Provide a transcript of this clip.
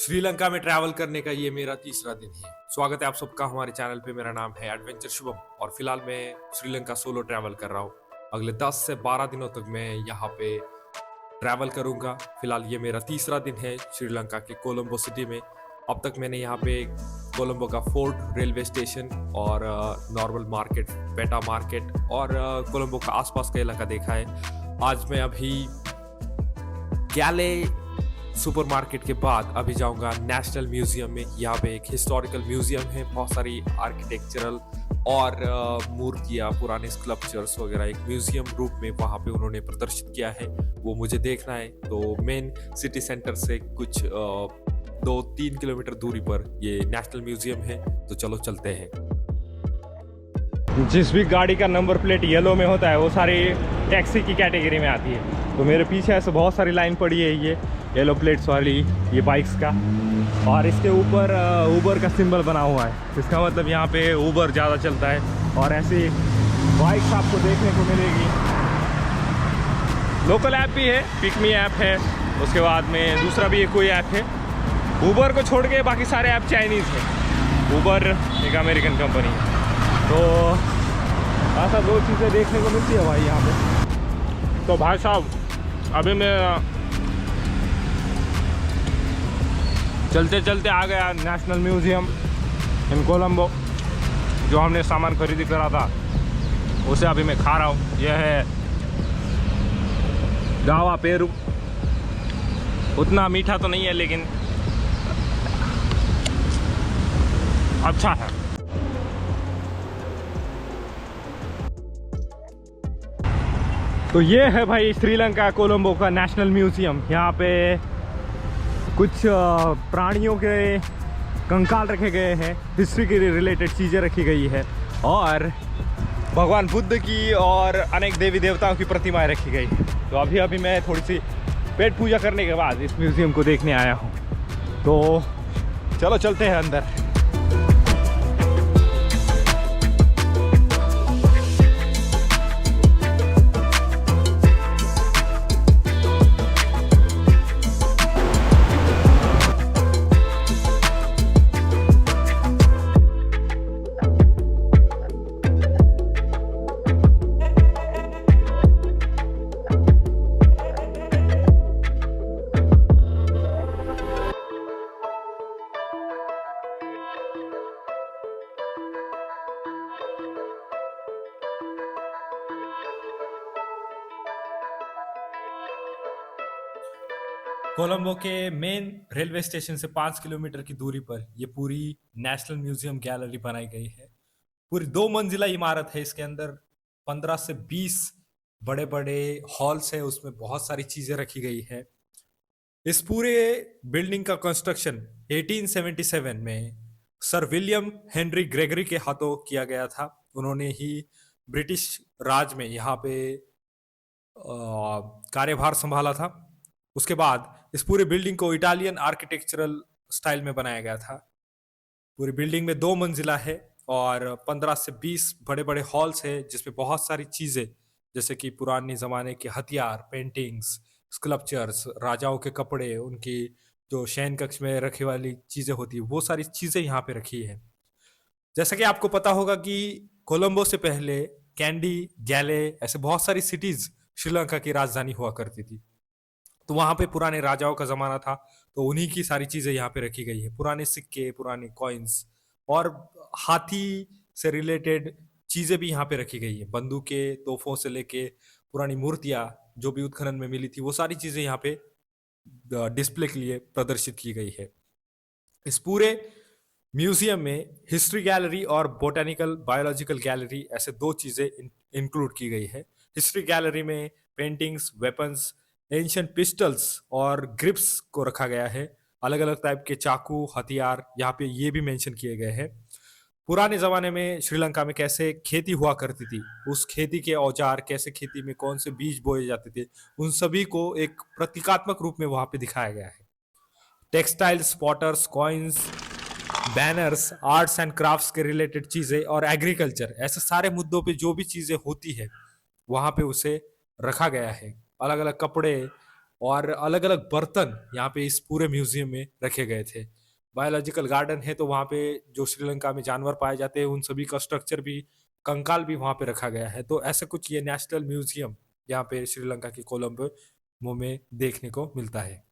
श्रीलंका में ट्रैवल करने का ये मेरा तीसरा दिन है। स्वागत है आप सबका हमारे चैनल पे। मेरा नाम है एडवेंचर शुभम और फिलहाल मैं श्रीलंका सोलो ट्रैवल कर रहा हूँ। अगले 10 से 12 दिनों तक मैं यहाँ पे ट्रैवल करूंगा। फिलहाल ये मेरा तीसरा दिन है श्रीलंका के कोलंबो सिटी में। अब तक मैंने यहाँ पे कोलंबो का फोर्ट, रेलवे स्टेशन और नॉर्मल मार्केट, पेटा मार्केट और कोलंबो का आसपास का इलाका देखा है। आज मैं अभी गैले सुपरमार्केट के बाद अभी जाऊंगा नेशनल म्यूजियम में। यहाँ पे एक हिस्टोरिकल म्यूजियम है, बहुत सारी आर्किटेक्चरल और मूर्तियाँ, पुराने स्कल्पचर्स वगैरह एक म्यूजियम रूप में वहाँ पे उन्होंने प्रदर्शित किया है, वो मुझे देखना है। तो मेन सिटी सेंटर से कुछ 2-3 किलोमीटर दूरी पर ये नेशनल म्यूजियम है, तो चलो चलते हैं। जिस भी गाड़ी का नंबर प्लेट येलो में होता है वो सारी टैक्सी की कैटेगरी में आती है। तो मेरे पीछे ऐसे बहुत सारी लाइन पड़ी है ये येलो प्लेट्स वाली, ये बाइक्स का, और इसके ऊपर ऊबर का सिंबल बना हुआ है। इसका मतलब यहाँ पे ऊबर ज़्यादा चलता है और ऐसी बाइक्स आपको देखने को मिलेगी। लोकल ऐप भी है, पिक मी ऐप है, उसके बाद में दूसरा भी एक कोई ऐप है। ऊबर को छोड़ के बाकी सारे ऐप चाइनीज़ है, ऊबर एक अमेरिकन कंपनी है। तो ऐसा दो चीज़ें देखने को मिलती है भाई यहाँ पे। तो भाई साहब अभी मैं चलते चलते आ गया नेशनल म्यूज़ियम इन कोलंबो। जो हमने सामान खरीदी करा था उसे अभी मैं खा रहा हूँ। यह है गावा पेरू। उतना मीठा तो नहीं है लेकिन अच्छा है। तो ये है भाई श्रीलंका कोलंबो का नेशनल म्यूज़ियम। यहाँ पे कुछ प्राणियों के कंकाल रखे गए हैं, हिस्ट्री के रिलेटेड चीज़ें रखी गई है और भगवान बुद्ध की और अनेक देवी देवताओं की प्रतिमाएं रखी गई है। तो अभी अभी मैं थोड़ी सी पेट पूजा करने के बाद इस म्यूज़ियम को देखने आया हूँ। तो चलो चलते हैं अंदर। कोलंबो के मेन रेलवे स्टेशन से 5 किलोमीटर की दूरी पर ये पूरी नेशनल म्यूजियम गैलरी बनाई गई है। पूरी 2 मंजिला इमारत है। इसके अंदर 15 से 20 बड़े बड़े हॉल्स है, उसमें बहुत सारी चीजें रखी गई है। इस पूरे बिल्डिंग का कंस्ट्रक्शन 1877 में सर विलियम हेनरी ग्रेगरी के हाथों किया गया था। उन्होंने ही ब्रिटिश राज में यहाँ पे कार्यभार संभाला था। उसके बाद इस पूरी बिल्डिंग को इटालियन आर्किटेक्चरल स्टाइल में बनाया गया था। पूरी बिल्डिंग में 2 मंजिला है और 15 से 20 बड़े बड़े हॉल्स है, जिसमें बहुत सारी चीजें जैसे कि पुराने जमाने के हथियार, पेंटिंग्स, स्कल्पचर्स, राजाओं के कपड़े, उनकी जो शयन कक्ष में रखी वाली चीजें होती है, वो सारी चीजें यहाँ पे रखी है। जैसा कि आपको पता होगा कि कोलंबो से पहले कैंडी, गैले ऐसे बहुत सारी सिटीज श्रीलंका की राजधानी हुआ करती थी। तो वहां पे पुराने राजाओं का जमाना था, तो उन्हीं की सारी चीजें यहाँ पे रखी गई है। पुराने सिक्के, पुराने कॉइन्स और हाथी से रिलेटेड चीजें भी यहाँ पे रखी गई है। बंदूकें, तोपों से लेके पुरानी मूर्तियां जो भी उत्खनन में मिली थी, वो सारी चीजें यहाँ पे डिस्प्ले के लिए प्रदर्शित की गई है। इस पूरे म्यूजियम में हिस्ट्री गैलरी और बोटेनिकल बायोलॉजिकल गैलरी ऐसे 2 चीजें इंक्लूड की गई है। हिस्ट्री गैलरी में पेंटिंग्स, वेपन्स, एंशिएंट पिस्टल्स और ग्रिप्स को रखा गया है। अलग अलग टाइप के चाकू, हथियार यहाँ पे ये भी मेंशन किए गए हैं। पुराने जमाने में श्रीलंका में कैसे खेती हुआ करती थी, उस खेती के औजार, कैसे खेती में कौन से बीज बोए जाते थे, उन सभी को एक प्रतीकात्मक रूप में वहां पे दिखाया गया है। Textiles, potters, coins, banners, arts and crafts के रिलेटेड चीजें और एग्रीकल्चर, ऐसे सारे मुद्दों पे जो भी चीजें होती है वहां पे उसे रखा गया है। अलग अलग कपड़े, और अलग अलग बर्तन यहाँ पे इस पूरे म्यूजियम में रखे गए थे। बायोलॉजिकल गार्डन है तो वहाँ पे जो श्रीलंका में जानवर पाए जाते हैं उन सभी का स्ट्रक्चर भी, कंकाल भी वहाँ पे रखा गया है। तो ऐसा कुछ ये नेशनल म्यूजियम यहाँ पे श्रीलंका की कोलंबो में देखने को मिलता है।